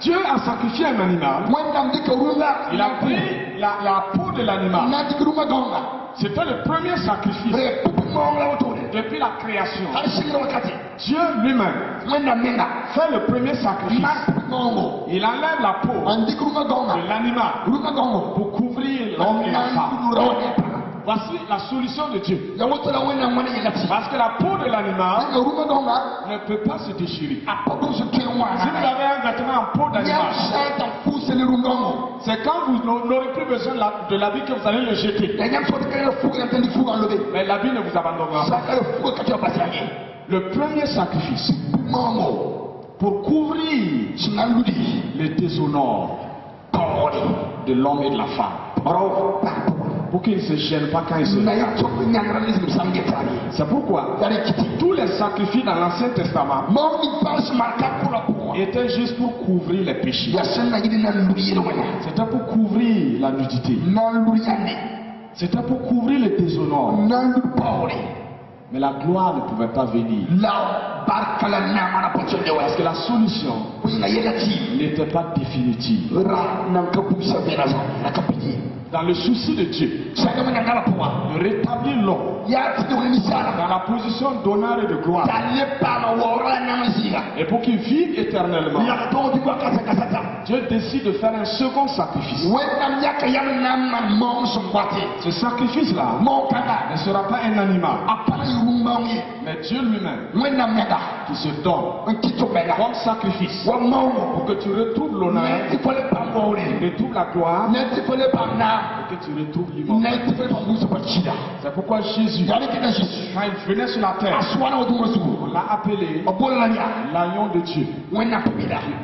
Dieu a sacrifié un animal. Il a pris la peau de l'animal. C'était le premier sacrifice depuis la création. Dieu lui-même fait le premier sacrifice. Il enlève la peau de l'animal pour couvrir l'homme et la femme. Voici la solution de Dieu. Parce que la peau de l'animal ne peut pas se déchirer. Si vous avez un vêtement en peau d'animal, c'est quand vous n'aurez plus besoin de l'habit que vous allez le jeter. Mais l'habit ne vous abandonnera pas. Le premier sacrifice pour couvrir les déshonneurs de l'homme et de la femme, pour qu'ils ne se gênent pas quand ils se regardent. C'est pourquoi tous les sacrifices dans l'Ancien Testament étaient juste pour couvrir les péchés. C'était pour couvrir la nudité. C'était pour couvrir les déshonneurs. Mais la gloire ne pouvait pas venir. Parce que la solution n'était pas définitive. Dans le souci de Dieu, de rétablir l'homme dans la position d'honneur et de gloire, et pour qu'il vive éternellement, Dieu décide de faire un second sacrifice. Ce sacrifice-là ne sera pas un animal, mais Dieu lui-même qui se donne comme sacrifice pour que tu retrouves l'honneur, tu retrouves la gloire, et que tu retrouves l'immortalité. C'est pourquoi Jésus, quand il venait sur la terre, on l'a appelé l'agneau de Dieu qui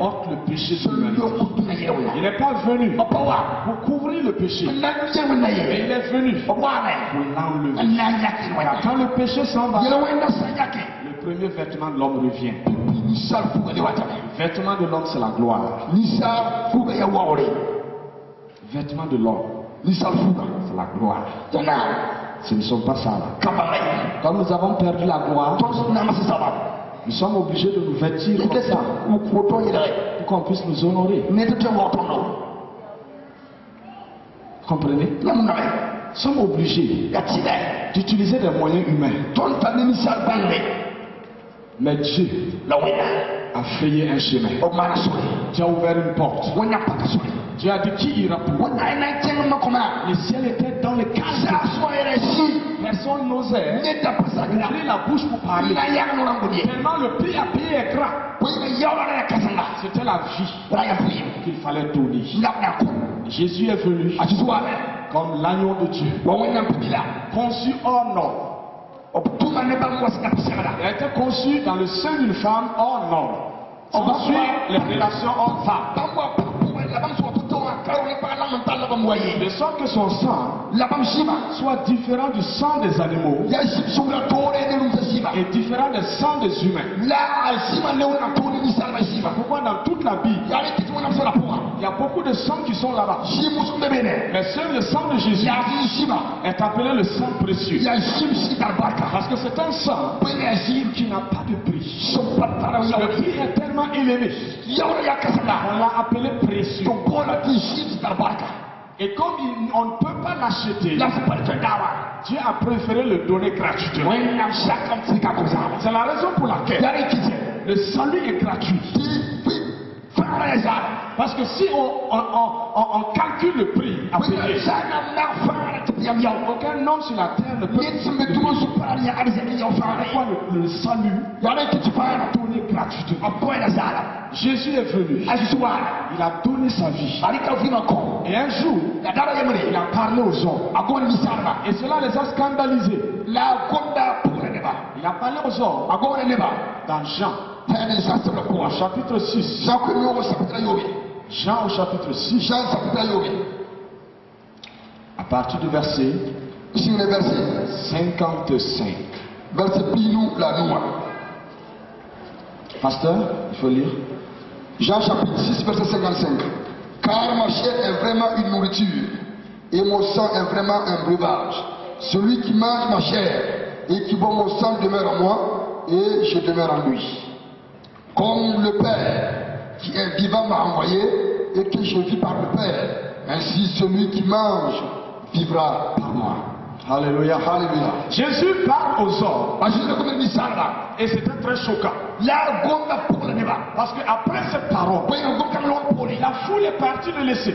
ôte le péché de l'humanité. Il n'est pas venu pour couvrir le péché, mais il est venu pour l'enlever. Quand le péché s'en va, le premier vêtement de l'homme revient. Le vêtement de l'homme, c'est la gloire. Le vêtement de l'homme, c'est la gloire. Ce ne sont pas ça. Quand nous avons perdu la gloire, nous sommes obligés de nous vêtir comme ça pour qu'on puisse nous honorer. Comprenez? Nous sommes obligés d'utiliser des moyens humains. Mais Dieu a frayé un chemin. Dieu a ouvert une porte. Dieu a dit qui ira pour moi. Le ciel était dans le cadre. Personne n'osait ouvrir la bouche pour parler. Tellement le prix à payer est grand. C'était la vie qu'il fallait donner. Jésus est venu comme l'agneau de Dieu, conçu hors norme. Il a été conçu dans le sein d'une femme hors norme. Ensuite, les relations hommes-femmes. De sorte que son sang soit différent du sang des animaux et différent des sangs des humains. Pourquoi dans toute la Bible, il y a beaucoup de sangs qui sont là-bas. Mais seul le sang de Jésus est appelé le sang précieux. Parce que c'est un sang qui n'a pas de prix. Le prix est tellement élevé. On l'a appelé précieux. Et comme on ne peut pas l'acheter, Dieu a préféré le donner gratuitement. C'est la raison pour laquelle le salut est gratuit. Parce que si on calcule le prix à payer, aucun homme sur la terre ne peut pourquoi le salut donné gratuitement. Jésus est venu, il a donné sa vie, et un jour il a parlé aux hommes, et cela les a scandalisés. Il a parlé aux hommes dans Jean au chapitre 6. Jean au chapitre 6. À partir du verset 55. Pasteur, il faut lire. Jean chapitre 6, verset 55. Car ma chair est vraiment une nourriture et mon sang est vraiment un breuvage. Celui qui mange ma chair et qui boit mon sang demeure en moi et je demeure en lui. Comme le Père qui est vivant m'a envoyé et que je vis par le Père. Ainsi celui qui mange vivra par moi. Alléluia, alléluia. Jésus parle aux hommes. Et c'était très choquant. Parce qu'après cette parole, la foule est partie de laisser.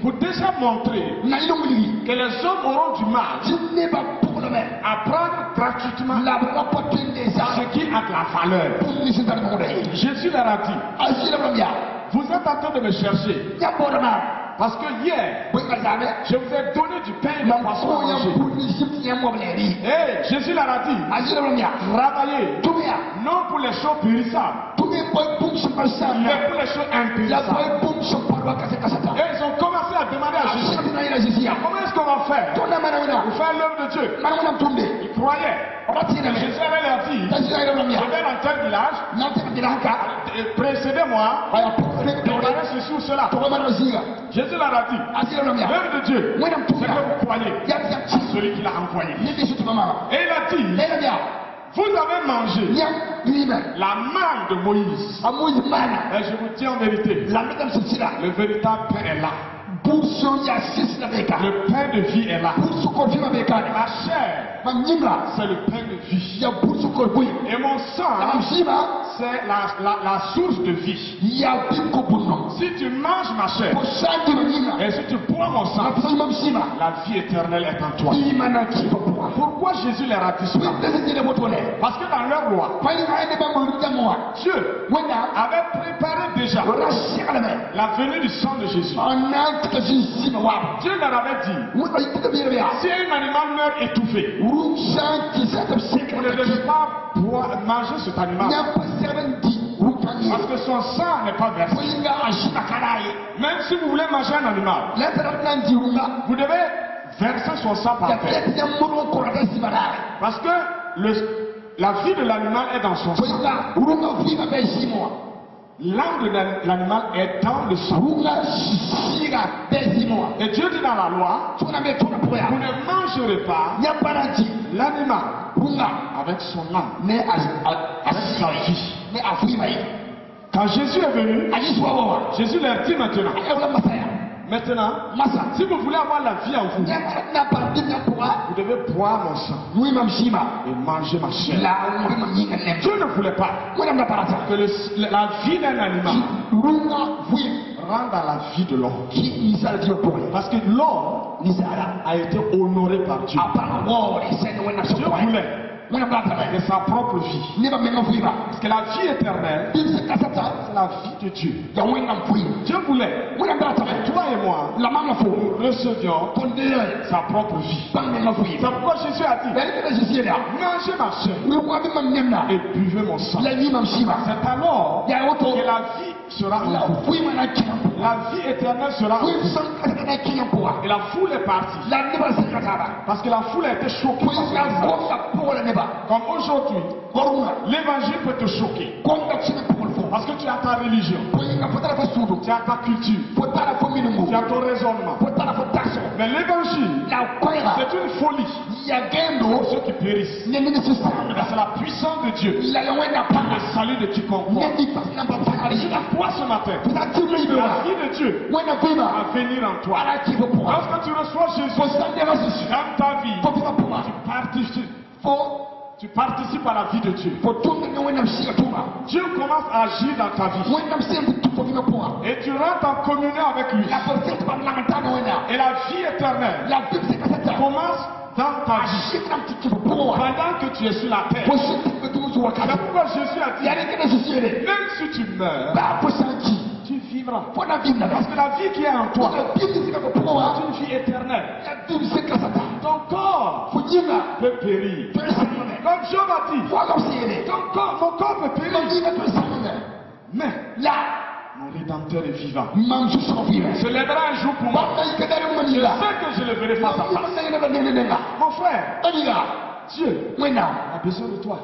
Pour déjà montrer que les hommes auront du mal à prendre gratuitement ce qui a de la valeur. Jésus leur a dit, vous êtes en train de me chercher. Parce que hier, je vous ai donné du pain et du poisson à manger. Et Jésus leur a dit, travaillez, non pour les choses périssables, mais pour les choses impérissables. Et ils ont commencé à demander à Jésus, comment est-ce qu'on va faire pour faire l'œuvre de Dieu? Ils croyaient. Jésus avait leur dit, je vais dans tel village, précédez-moi, préparez ceci ou cela. Jésus leur a dit, l'œuvre de Dieu, c'est que vous croyez celui qui l'a envoyé. Et il a dit, vous avez mangé la manne de Moïse. Et je vous dis en vérité, le véritable pain est là. Le pain de vie est là. Ma chair, c'est le pain de vie. Et mon sang, c'est la source de vie. Si tu manges ma chair et si tu bois mon sang, la vie éternelle est en toi. Pourquoi Jésus leur a dit cela? Parce que dans leur loi, Dieu avait préparé déjà la venue du sang de Jésus. Dieu leur avait dit, si un animal meurt étouffé, vous ne devez pas manger cet animal. Parce que son sang n'est pas versé. Même si vous voulez manger un animal, vous devez verser son sang par terre. Parce que la vie de l'animal est dans son sang. L'âme de l'animal est dans le sang. Et Dieu dit dans la loi, vous ne mangerez pas l'animal avec son âme, avec sa vie. Quand Jésus est venu, Jésus leur dit maintenant, si vous voulez avoir la vie en vous, vous devez boire mon sang et manger ma chair. Dieu ne voulait pas que la vie d'un animal rentre dans la vie de l'homme. Parce que l'homme a été honoré par Dieu. Dieu voulait de sa propre vie. Parce que la vie éternelle, c'est la vie de Dieu. Dieu voulait que toi et moi, nous recevions sa propre vie. C'est pourquoi Jésus a dit, mangez ma chair et buvez mon sang. C'est alors que la vie sera en vous. La vie éternelle sera en vous. Et la foule est partie. Parce que la foule a été choquée. Comme aujourd'hui, l'évangile peut te choquer. Parce que tu as ta religion, tu as ta culture, tu as ton raisonnement. Mais l'évangile, c'est une folie pour ceux qui périssent. C'est la puissance de Dieu, le salut de quiconque. Toi ce matin, la vie de Dieu va venir en toi. Lorsque tu reçois Jésus dans ta vie, tu participes à la vie de Dieu. Dieu commence à agir dans ta vie. Et tu rentres en communion avec lui. Et la vie éternelle commence dans ta vie. Pendant que tu es sur la terre. C'est pourquoi Jésus a dit, même si tu meurs, tu vivras. Parce que la vie qui est en toi, c'est une vie éternelle. Ton corps peut périr. Comme Job a dit, mon corps peut périr. Mais là, mon Rédempteur est vivant. Se lèvera un jour pour moi. Je sais que je le verrai face à face. Mon frère, Dieu a besoin de toi.